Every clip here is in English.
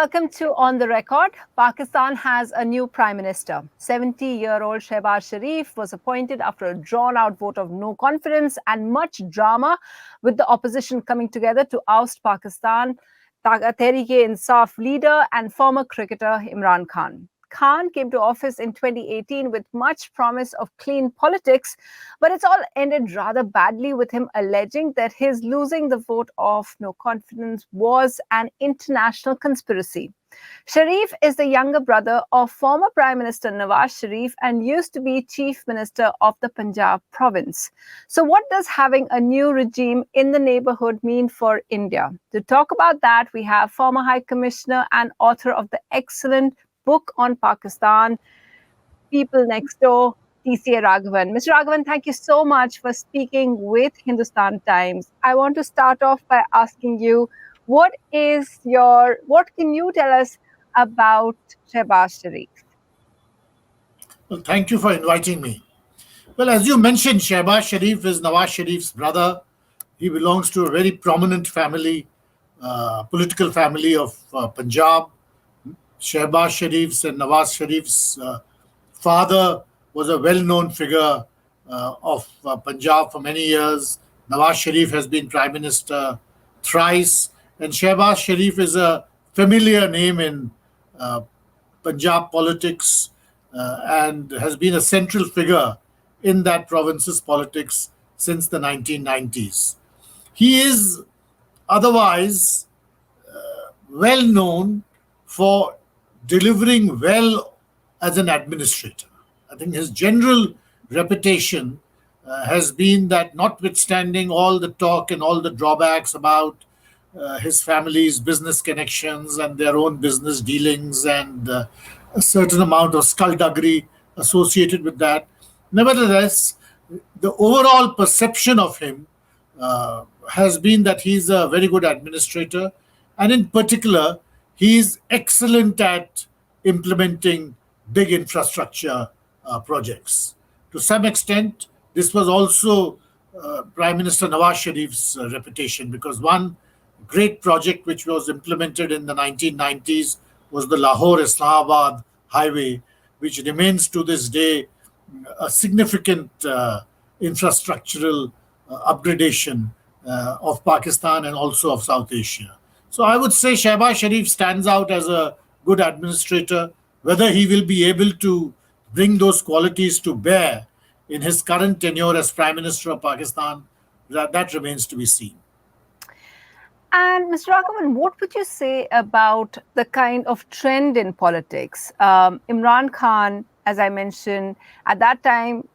welcome to On the Record. Pakistan has a new Prime Minister. 70-year-old Shehbaz Sharif was appointed after a drawn-out vote of no confidence and much drama, with the opposition coming together to oust Pakistan Tehreek-e-Insaf leader and former cricketer Imran Khan. Khan came to office in 2018 with much promise of clean politics, but it's all ended rather badly, with him alleging that his losing the vote of no confidence was an international conspiracy. Sharif is the younger brother of former Prime Minister Nawaz Sharif and used to be Chief Minister of the Punjab province. So what does having a new regime in the neighbourhood mean for India? To talk about that, we have former High Commissioner and author of the excellent book on Pakistan, People Next Door, TCA Raghavan. Mr. Raghavan, thank you so much for speaking with Hindustan Times. I want to start off by asking you, what can you tell us about Shehbaz Sharif? Well, thank you for inviting me. Well, as you mentioned, Shehbaz Sharif is Nawaz Sharif's brother. He belongs to a very prominent family, political family of Punjab. Shehbaz Sharif's and Nawaz Sharif's father was a well-known figure of Punjab for many years. Nawaz Sharif has been Prime Minister thrice, and Shehbaz Sharif is a familiar name in Punjab politics and has been a central figure in that province's politics since the 1990s. He is otherwise well known for delivering well as an administrator. I think his general reputation has been that, notwithstanding all the talk and all the drawbacks about his family's business connections and their own business dealings and a certain amount of skullduggery associated with that, nevertheless, the overall perception of him has been that he's a very good administrator, and in particular, he's excellent at implementing big infrastructure projects. To some extent, this was also Prime Minister Nawaz Sharif's reputation, because one great project which was implemented in the 1990s was the Lahore-Islamabad highway, which remains to this day a significant infrastructural upgradation of Pakistan and also of South Asia. So I would say Shehbaz Sharif stands out as a good administrator. Whether he will be able to bring those qualities to bear in his current tenure as Prime Minister of Pakistan, that remains to be seen. And Mr. Raghavan, what would you say about the kind of trend in politics? Imran Khan, as I mentioned, at that time,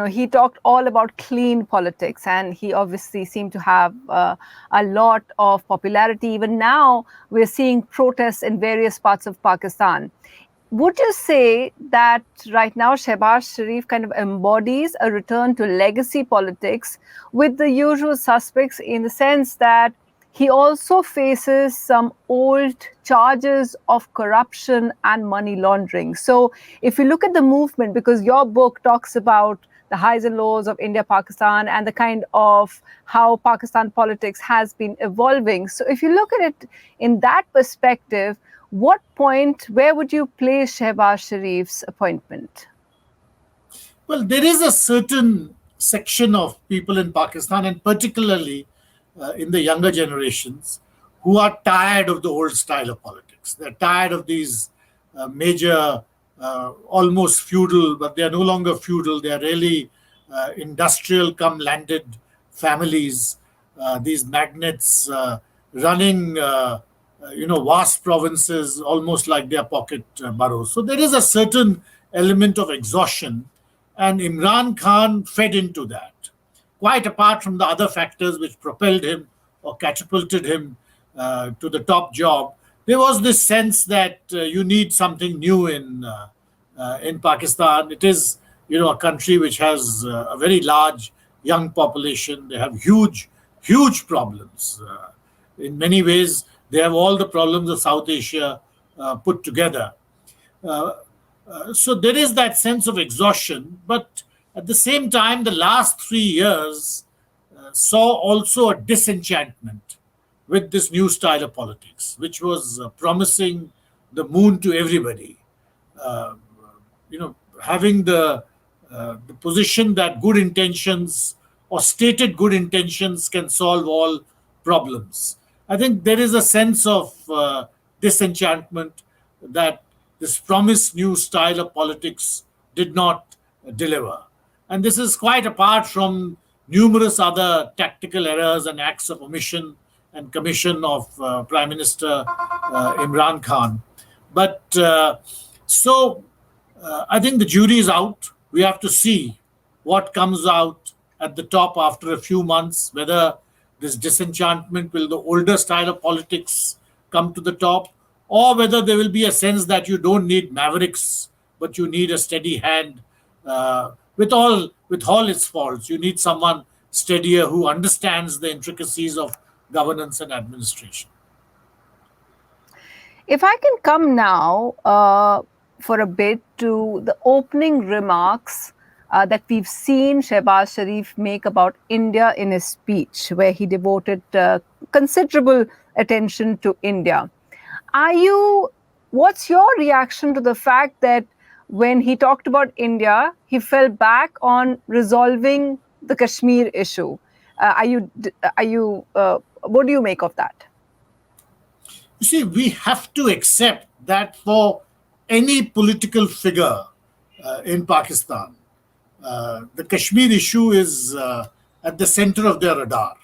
he talked all about clean politics, and he obviously seemed to have a lot of popularity. Even now, we're seeing protests in various parts of Pakistan. Would you say that right now Shehbaz Sharif kind of embodies a return to legacy politics with the usual suspects, in the sense that he also faces some old charges of corruption and money laundering? So if you look at the movement, because your book talks about the highs and lows of India-Pakistan and the kind of how Pakistan politics has been evolving. So if you look at it in that perspective, where would you place Shehbaz Sharif's appointment? Well, there is a certain section of people in Pakistan, and particularly in the younger generations, who are tired of the old style of politics. They're tired of these major, almost feudal, but they are no longer feudal. They are really industrial come landed families, these magnates running vast provinces almost like their pocket boroughs. So there is a certain element of exhaustion, and Imran Khan fed into that. Quite apart from the other factors which propelled him or catapulted him to the top job, there was this sense that you need something new in Pakistan. It is, a country which has a very large young population. They have huge problems. In many ways, they have all the problems of South Asia put together. So there is that sense of exhaustion, but at the same time, the last 3 years saw also a disenchantment with this new style of politics, which was promising the moon to everybody. Uh, Having the position that good intentions or stated good intentions can solve all problems. I think there is a sense of disenchantment that this promised new style of politics did not deliver. And this is quite apart from numerous other tactical errors and acts of omission and commission of Prime Minister Imran Khan. But so I think the jury is out. We have to see what comes out at the top after a few months, whether this disenchantment will the older style of politics come to the top, or whether there will be a sense that you don't need mavericks, but you need a steady hand with all its faults. You need someone steadier who understands the intricacies of governance and administration. If I can come now for a bit to the opening remarks that we've seen Shehbaz Sharif make about India in his speech, where he devoted considerable attention to India. What's your reaction to the fact that when he talked about India, he fell back on resolving the Kashmir issue? What do you make of that? You see, we have to accept that for any political figure in Pakistan, the Kashmir issue is at the center of their radar.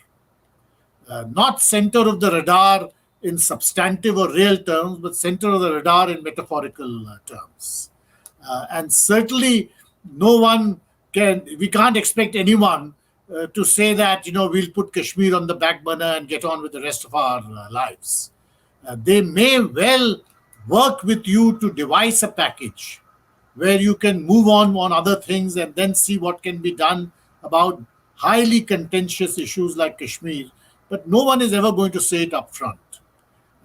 Not center of the radar in substantive or real terms, but center of the radar in metaphorical terms. And certainly we can't expect anyone to say that, we'll put Kashmir on the back burner and get on with the rest of our lives. They may well work with you to devise a package where you can move on other things and then see what can be done about highly contentious issues like Kashmir. But no one is ever going to say it up front.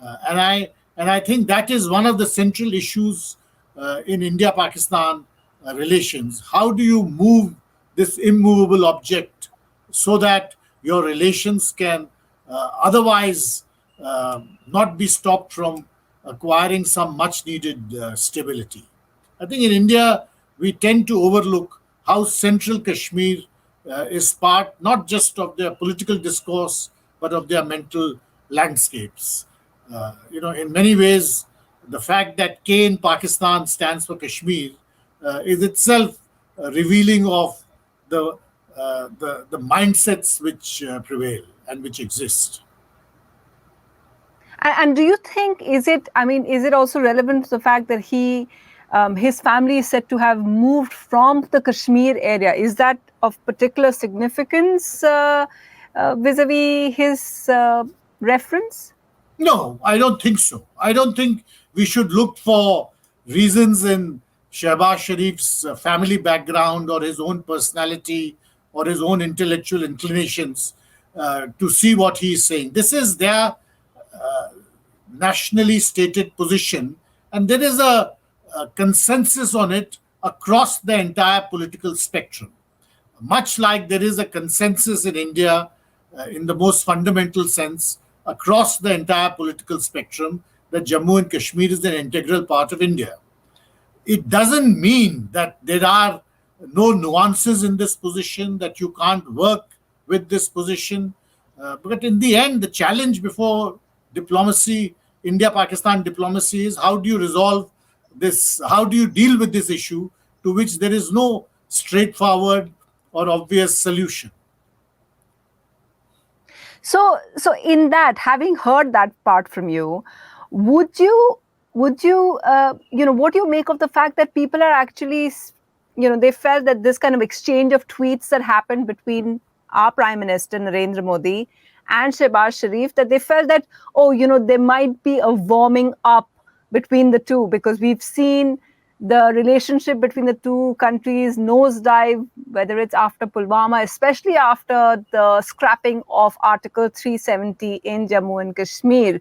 And I think that is one of the central issues in India-Pakistan relations. How do you move this immovable object so that your relations can otherwise not be stopped from acquiring some much needed stability? I think in India, we tend to overlook how central Kashmir is part not just of their political discourse, but of their mental landscapes. In many ways, the fact that K in Pakistan stands for Kashmir is itself revealing of the mindsets which prevail and which exist. And do you think, is it also relevant to the fact that his family is said to have moved from the Kashmir area? Is that of particular significance vis-a-vis his reference? No, I don't think so. I don't think we should look for reasons in Shehbaz Sharif's family background or his own personality or his own intellectual inclinations to see what he is saying. This is their nationally stated position, and there is a consensus on it across the entire political spectrum. Much like there is a consensus in India in the most fundamental sense across the entire political spectrum that Jammu and Kashmir is an integral part of India. It doesn't mean that there are no nuances in this position, that you can't work with this position. But in the end, the challenge before diplomacy, India-Pakistan diplomacy, is how do you resolve this? How do you deal with this issue to which there is no straightforward or obvious solution? So in that, having heard that part from you, what do you make of the fact that people are actually, they felt that this kind of exchange of tweets that happened between our Prime Minister Narendra Modi and Shehbaz Sharif, that they felt that, there might be a warming up between the two, because we've seen the relationship between the two countries nosedive, whether it's after Pulwama, especially after the scrapping of Article 370 in Jammu and Kashmir.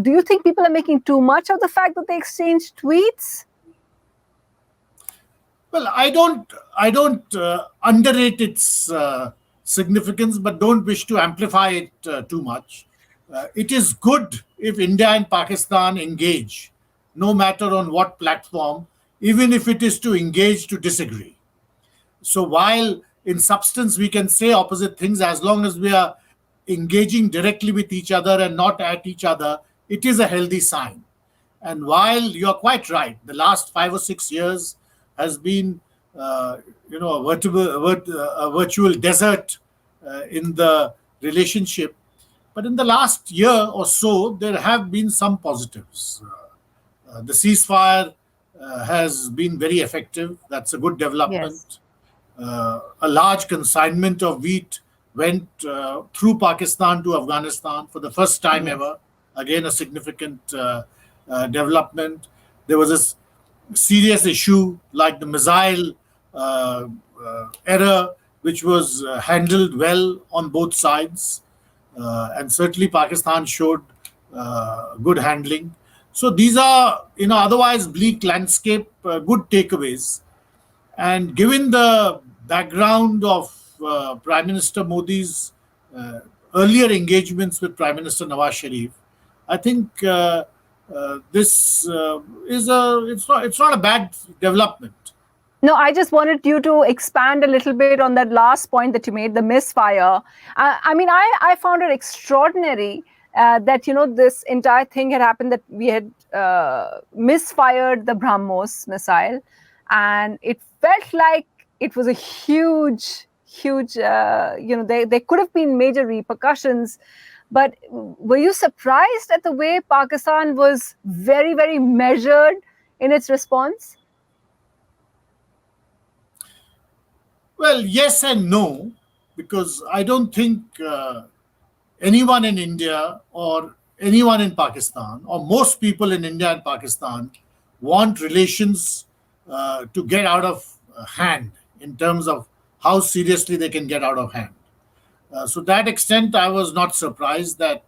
Do you think people are making too much of the fact that they exchanged tweets? Well, I don't underrate its significance, but don't wish to amplify it too much. It is good if India and Pakistan engage, no matter on what platform, even if it is to engage to disagree. So while in substance we can say opposite things, as long as we are engaging directly with each other and not at each other, it is a healthy sign. And while you're quite right, the last 5 or 6 years has been, a virtual desert in the relationship. But in the last year or so, there have been some positives. The ceasefire has been very effective. That's a good Yes. development. A large consignment of wheat went through Pakistan to Afghanistan for the first time Yes. ever. Again, a significant development. There was a serious issue like the missile error, which was handled well on both sides. And certainly Pakistan showed good handling. So these are, otherwise bleak landscape, good takeaways. And given the background of Prime Minister Modi's uh, earlier engagements with Prime Minister Nawaz Sharif, I think this is a it's not a bad development. No, I just wanted you to expand a little bit on that last point that you made, the misfire. I mean, I found it extraordinary that, this entire thing had happened, that we had misfired the BrahMos missile. And it felt like it was a huge, huge, there could have been major repercussions. But were you surprised at the way Pakistan was very, very measured in its response? Well, yes and no, because I don't think anyone in India or anyone in Pakistan or most people in India and Pakistan want relations to get out of hand in terms of how seriously they can get out of hand. So that extent, I was not surprised that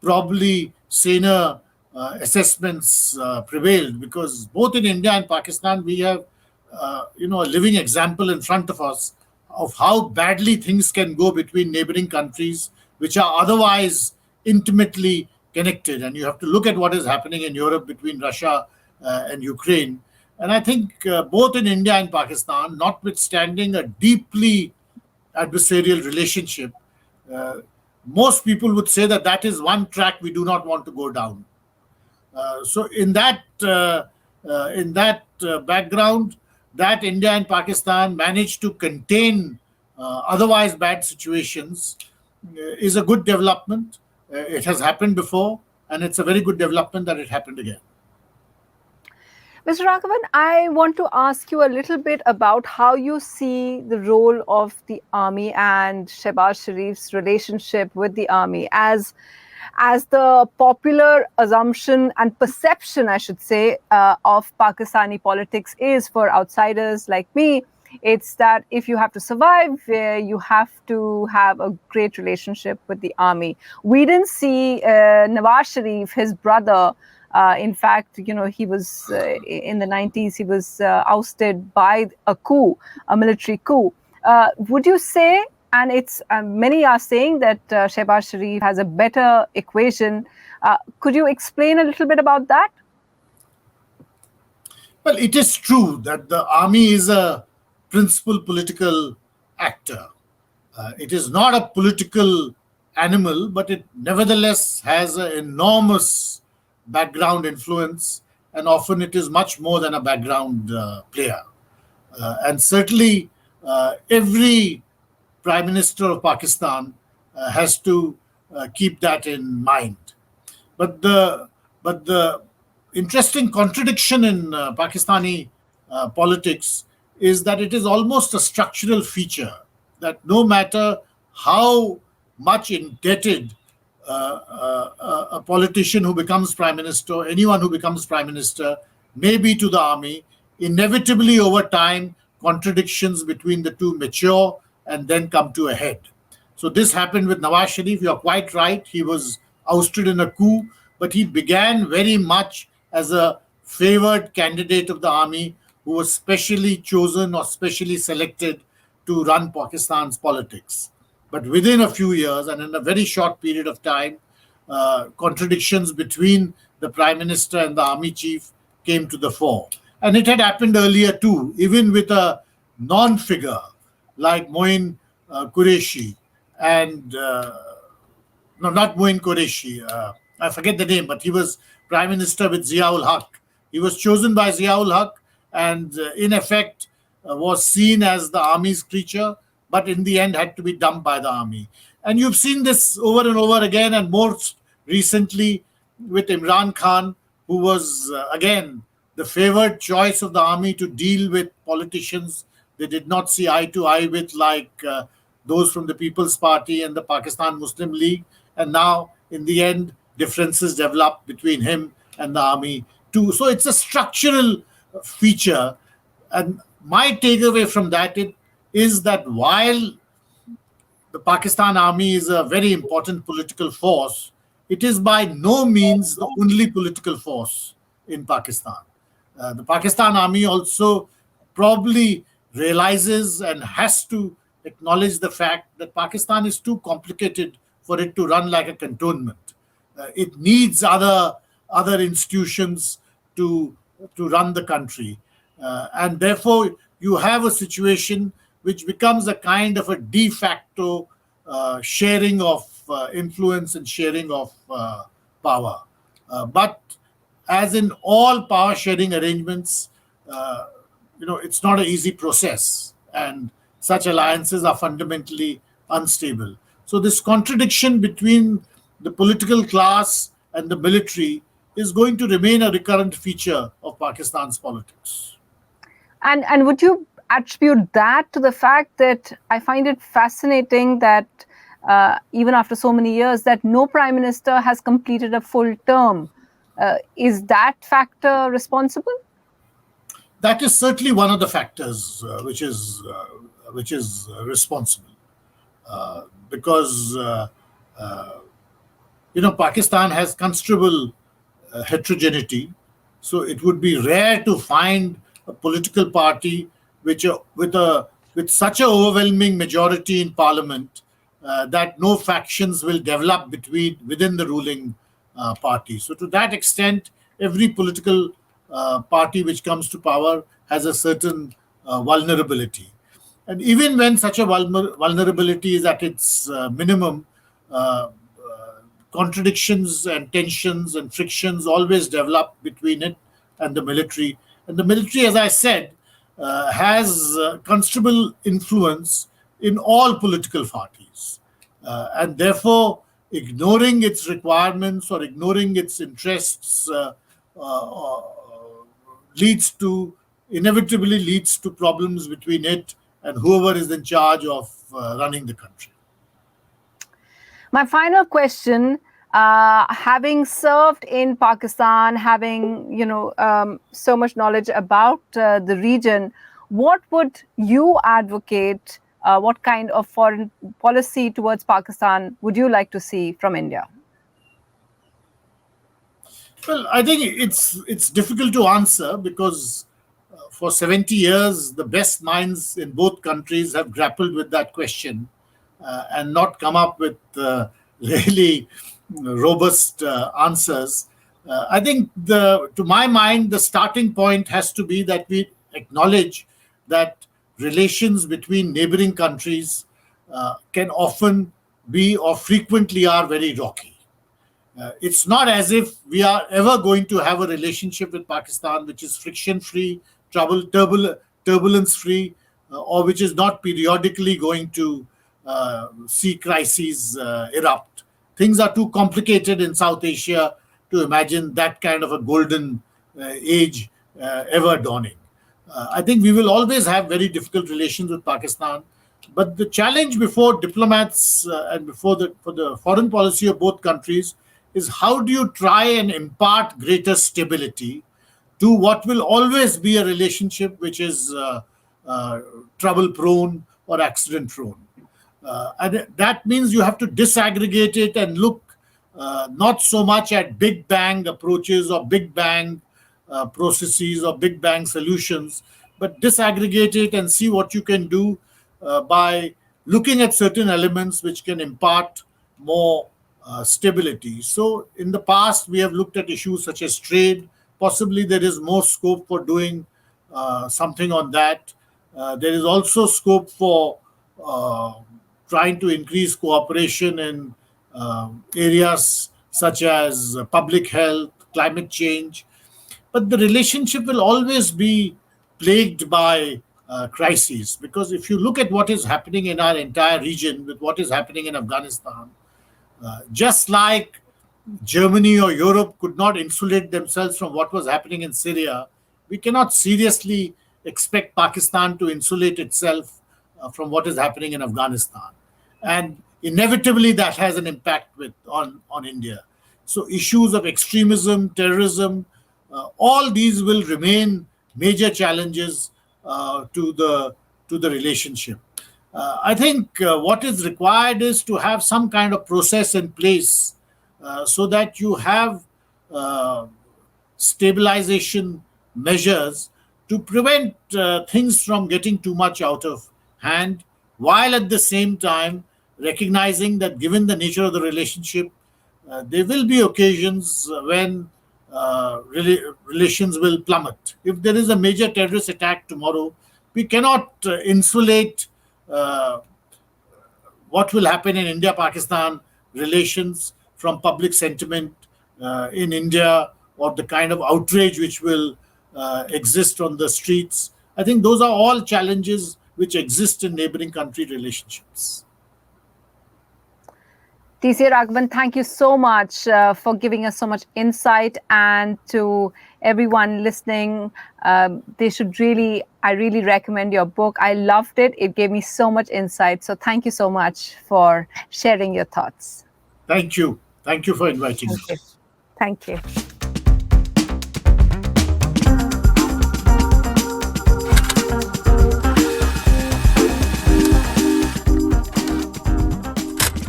probably saner assessments prevailed, because both in India and Pakistan we have a living example in front of us of how badly things can go between neighboring countries which are otherwise intimately connected. And you have to look at what is happening in Europe between Russia and Ukraine. And I think both in India and Pakistan, notwithstanding a deeply adversarial relationship, uh, most people would say that that is one track we do not want to go down. So in that background, that India and Pakistan managed to contain otherwise bad situations is a good development. It has happened before, and it's a very good development that it happened again. Mr. Raghavan, I want to ask you a little bit about how you see the role of the army and Shehbaz Sharif's relationship with the army, as the popular assumption and perception, I should say, of Pakistani politics is for outsiders like me. It's that if you have to survive, you have to have a great relationship with the army. We didn't see Nawaz Sharif, his brother. In fact, he was in the 90s, he was ousted by a coup, a military coup. Would you say, and it's many are saying that Shehbaz Sharif has a better equation. Could you explain a little bit about that? Well, it is true that the army is a principal political actor. It is not a political animal, but it nevertheless has an enormous background influence, and often it is much more than a background player. And certainly, every Prime Minister of Pakistan has to keep that in mind. But the interesting contradiction in Pakistani politics is that it is almost a structural feature that no matter how much indebted a politician who becomes prime minister, anyone who becomes prime minister, may be to the army, inevitably over time contradictions between the two mature and then come to a head. So this happened with Nawaz Sharif. You're quite right. He was ousted in a coup, but he began very much as a favored candidate of the army who was specially chosen or specially selected to run Pakistan's politics. But within a few years and in a very short period of time, contradictions between the prime minister and the army chief came to the fore. And it had happened earlier too, even with a non figure like Moin Qureshi and no, not Moin Qureshi. I forget the name, but he was prime minister with Ziaul Haq. He was chosen by Ziaul Haq and, in effect, was seen as the army's creature, but in the end had to be dumped by the army. And you've seen this over and over again, and most recently with Imran Khan, who was, again, the favored choice of the army to deal with politicians they did not see eye to eye with, like those from the People's Party and the Pakistan Muslim League. And now, in the end, differences developed between him and the army too. So it's a structural feature. And my takeaway from that is that while the Pakistan army is a very important political force, it is by no means the only political force in Pakistan. The Pakistan army also probably realizes and has to acknowledge the fact that Pakistan is too complicated for it to run like a cantonment. It needs other institutions to run the country, and therefore you have a situation which becomes a kind of a de facto sharing of influence and sharing of power. But as in all power sharing arrangements, it's not an easy process, and such alliances are fundamentally unstable. So this contradiction between the political class and the military is going to remain a recurrent feature of Pakistan's politics. And would you attribute that to the fact that I find it fascinating that even after so many years, that no prime minister has completed a full term? Is that factor responsible? That is certainly one of the factors which is responsible, because Pakistan has considerable heterogeneity. So it would be rare to find a political party with such an overwhelming majority in parliament that no factions will develop within the ruling party. So to that extent, every political party which comes to power has a certain vulnerability. And even when such a vulnerability is at its minimum, contradictions and tensions and frictions always develop between it and the military. And the military, as I said, has considerable influence in all political parties. And therefore, ignoring its requirements or ignoring its interests inevitably leads to problems between it and whoever is in charge of running the country. My final question, having served in Pakistan, having so much knowledge about the region, what would you advocate? What kind of foreign policy towards Pakistan would you like to see from India? Well, I think it's difficult to answer because for 70 years, the best minds in both countries have grappled with that question and not come up with really robust answers. I think, to my mind, the starting point has to be that we acknowledge that relations between neighboring countries can often be or frequently are very rocky. It's not as if we are ever going to have a relationship with Pakistan which is friction-free, turbulence-free, or which is not periodically going to see crises erupt. Things are too complicated in South Asia to imagine that kind of a golden age ever dawning. I think we will always have very difficult relations with Pakistan, but the challenge before diplomats and for the foreign policy of both countries is how do you try and impart greater stability to what will always be a relationship which is trouble-prone or accident-prone. And that means you have to disaggregate it and look not so much at big bang approaches or big bang processes or big bang solutions, but disaggregate it and see what you can do by looking at certain elements which can impart more stability. So, in the past, we have looked at issues such as trade. Possibly, there is more scope for doing something on that. There is also scope for uh, trying to increase cooperation in areas such as public health, climate change, but the relationship will always be plagued by crises, because if you look at what is happening in our entire region with what is happening in Afghanistan, just like Germany or Europe could not insulate themselves from what was happening in Syria, we cannot seriously expect Pakistan to insulate itself from what is happening in Afghanistan. And inevitably, that has an impact on India. So, issues of extremism, terrorism, all these will remain major challenges to the relationship. I think what is required is to have some kind of process in place so that you have uh, stabilization measures to prevent things from getting too much out of hand, while at the same time recognizing that given the nature of the relationship, there will be occasions when relations will plummet. If there is a major terrorist attack tomorrow, we cannot insulate uh, what will happen in India Pakistan relations from public sentiment in India, or the kind of outrage which will exist on the streets. I think those are all challenges which exist in neighboring country relationships. TCA Raghavan, thank you so much for giving us so much insight. And to everyone listening, I really recommend your book. I loved it. It gave me so much insight. So thank you so much for sharing your thoughts. Thank you. Thank you for inviting me. Thank you. Thank you.